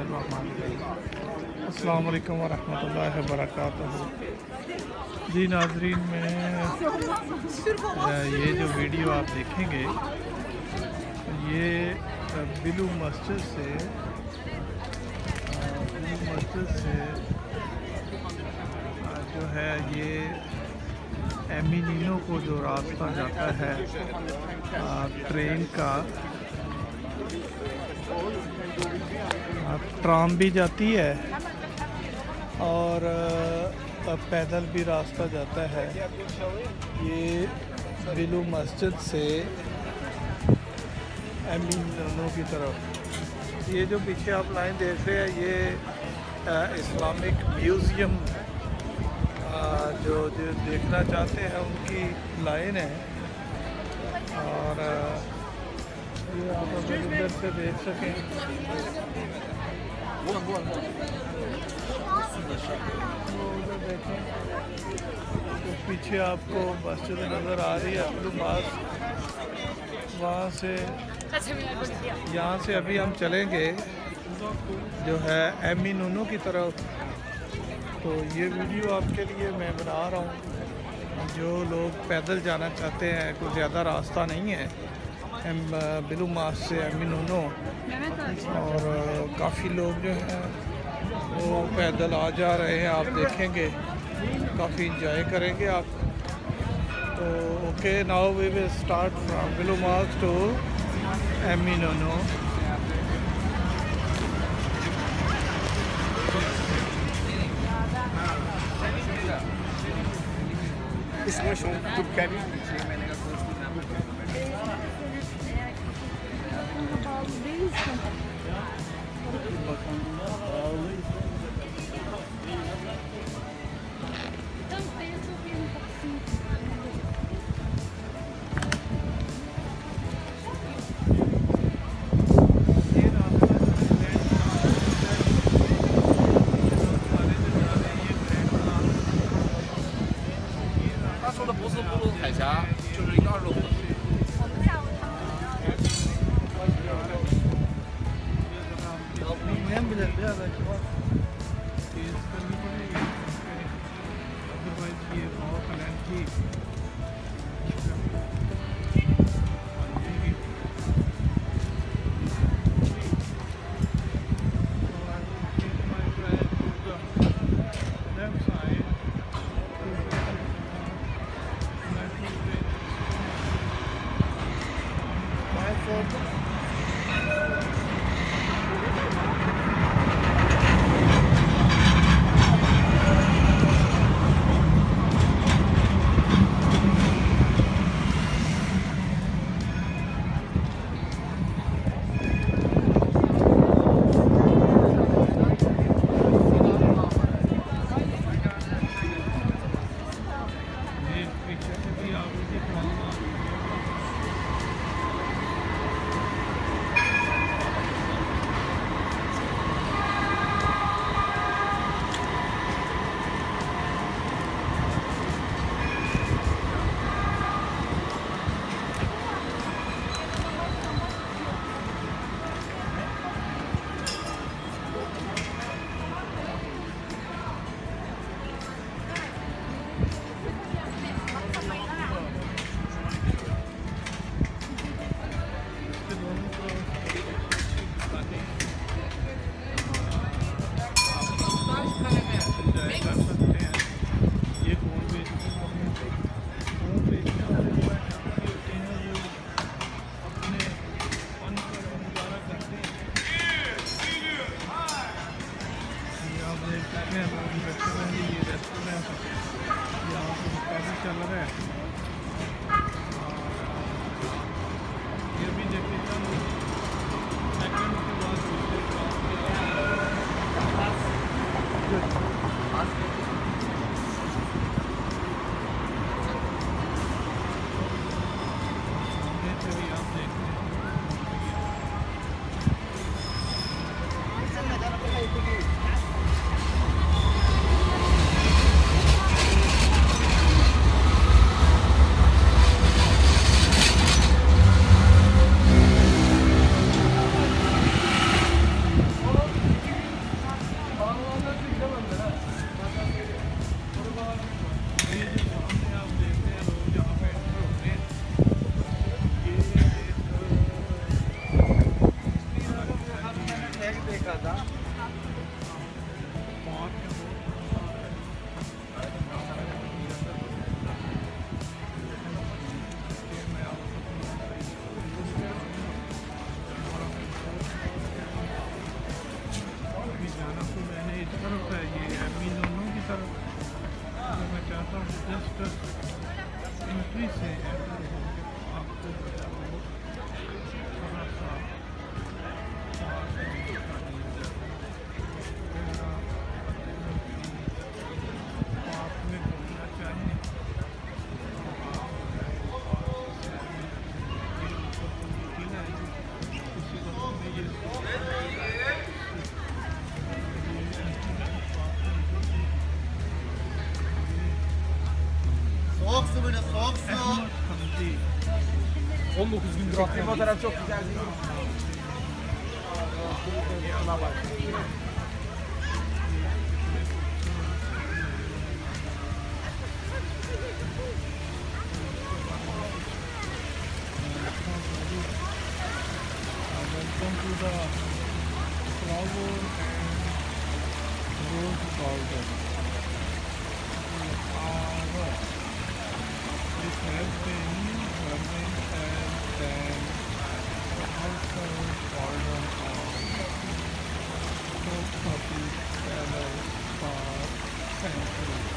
अस्सलाम वालेकुम वरहमतुल्लाहि वबरकातुहू। जी नाजरीन, मैं ये जो वीडियो आप देखेंगे ये बिलू मस्जिद से जो है ये एमिनिनो को जो रास्ता जाता है ट्रेन का, ट्राम भी जाती है और पैदल भी रास्ता जाता है। ये बिलू मस्जिद से एमिनो की तरफ, ये जो पीछे आप लाइन देख रहे हैं ये इस्लामिक म्यूज़ियम जो देखना चाहते हैं उनकी लाइन है। और ये आप अगर इधर से देख सकें उधर देखें तो पीछे आपको मस्जिद नज़र आ रही है बिलू मस्जिद। वहाँ से यहाँ से अभी हम चलेंगे जो है एमिनो की तरफ। तो ये वीडियो आपके लिए मैं बना रहा हूँ, जो लोग पैदल जाना चाहते हैं, कोई ज़्यादा रास्ता नहीं है बिलू मस्जिद से एमिनो, और काफ़ी लोग जो हैं वो पैदल आ जा रहे हैं। आप देखेंगे काफ़ी इंजॉय करेंगे आप। तो okay, now we will start from बिलू मस्जिद टू एमिनो। इसमें तुम क्या भी मैंने कहा 19 gündür atmıyorum. Fotoğraf çok güzel değil mi? Buna bak. Welcome to the flower rose garden. It has been running and then also garden of Topkapi Palace for centuries.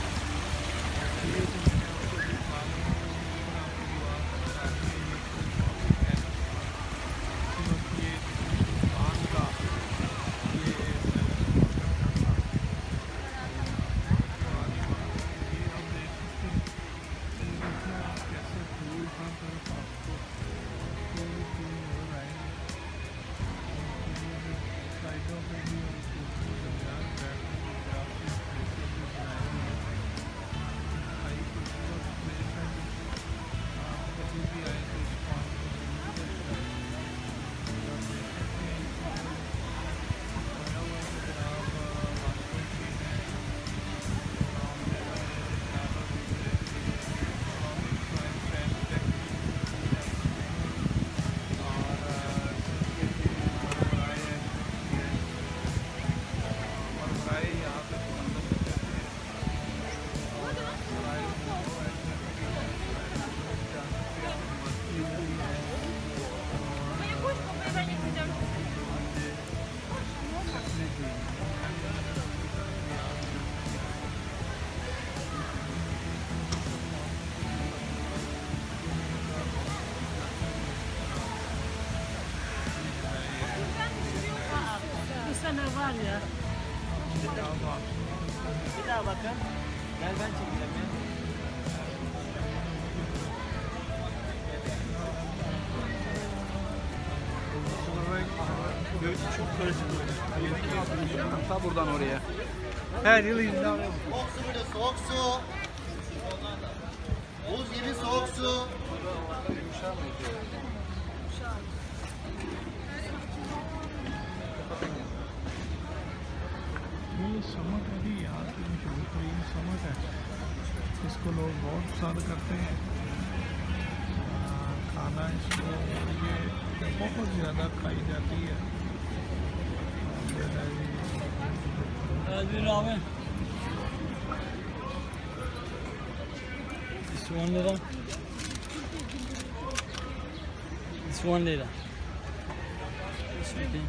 Bu sene var ya. Bir daha bakın. Gel ben çekeceğim ya. Çok karışık böyle. Ta buradan oraya. Her yıl izle. Soğuk su böyle soğuk su. Buz gibi soğuk su. ये समझ अभी यहाँ की मशहूर तरीन समझ है, इसको लोग बहुत पसंद करते हैं खाना। इसको ये बहुत ज़्यादा खाई जाती है। It's 1 lira. It's 1 lira. It's okay.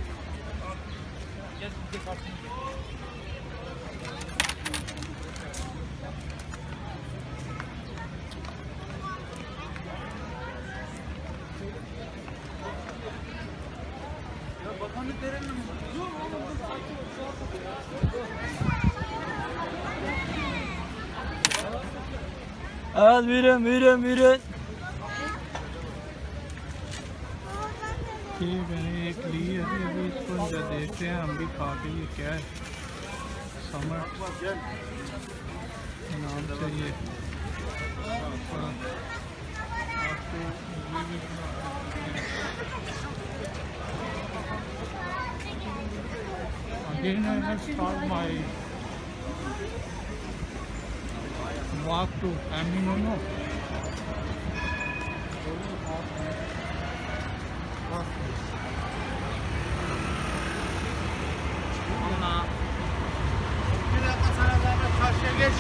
Evet buyurun buyurun buyurun. ठीक है, एक ली है अभी इसको जब देखते हैं हम भी खा के ये क्या है। समर नाम से ये आपको ये भी Again I have start my walk to Aminono. Bir dakika sana zahmet karşıya geç.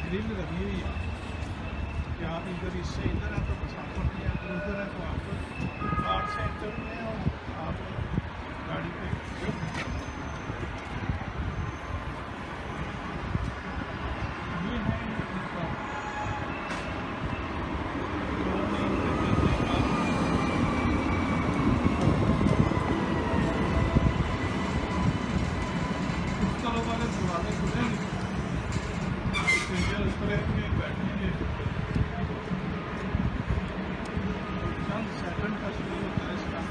Grill लगी हुई है या इधर इससे इधर है तो मुसाफिर नहीं है, अगर उधर है तो आप कार से एंटर में है और आप गाड़ी पे ये है इनका चलो वाले दरवाजे खुलेंगे उस पर में बैठेंगे चंद सेकंड का शुरू होता है इसका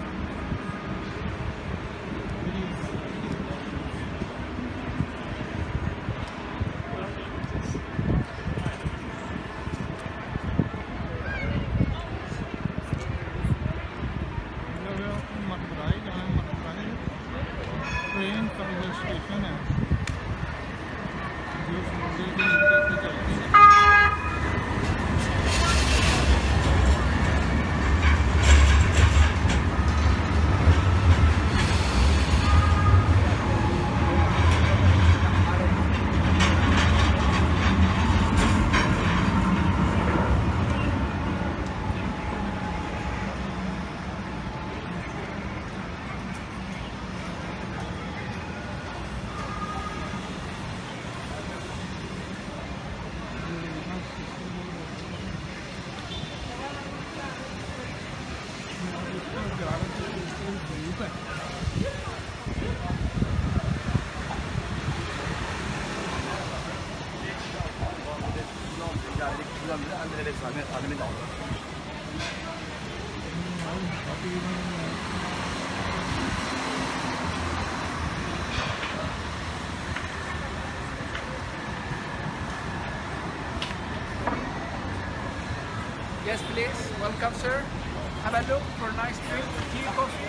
मथुराई जहाँ मथुराई ट्रेन का जो स्टेशन है जो समुद्र के नीचे से चलती है। Yes, please. Welcome, sir. Have a look for nice drink, tea, coffee.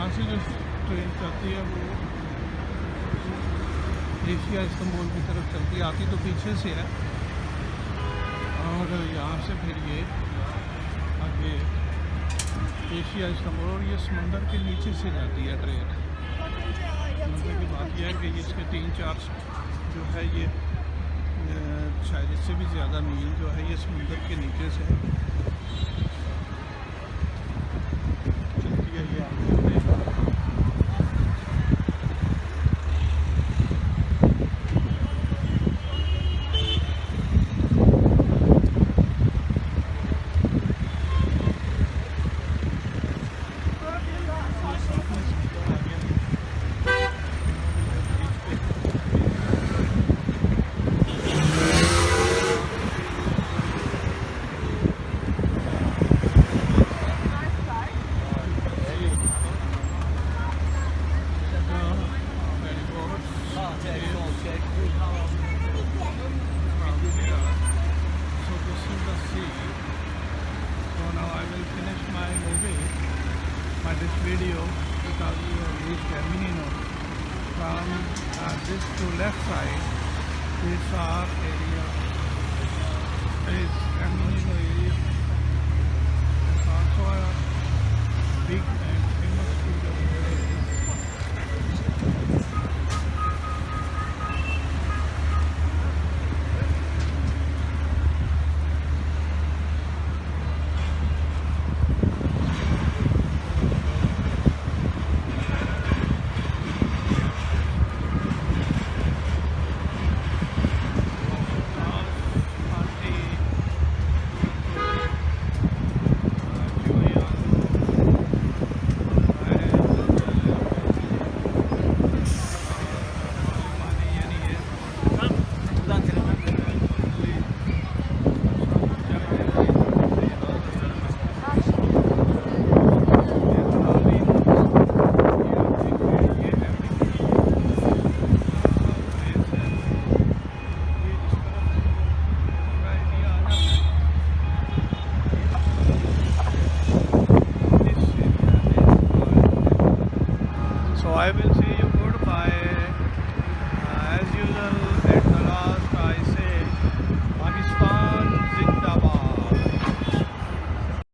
यहाँ से जो ट्रेन चलती है वो एशिया इस्तांबुल की तरफ चलती है, आती तो पीछे से है और यहाँ से फिर ये आगे एशिया इस्तांबुल, और ये समंदर के नीचे से जाती है ट्रेन। समंदर की बात यह है कि इसके 3-4 जो है ये शायद इससे भी ज़्यादा मील जो है ये समंदर के नीचे से चलती है ये आगे। This video because we have reached Caminino. From this to left side is our area, is Caminino area. It's also a big and famous food of the place. So I will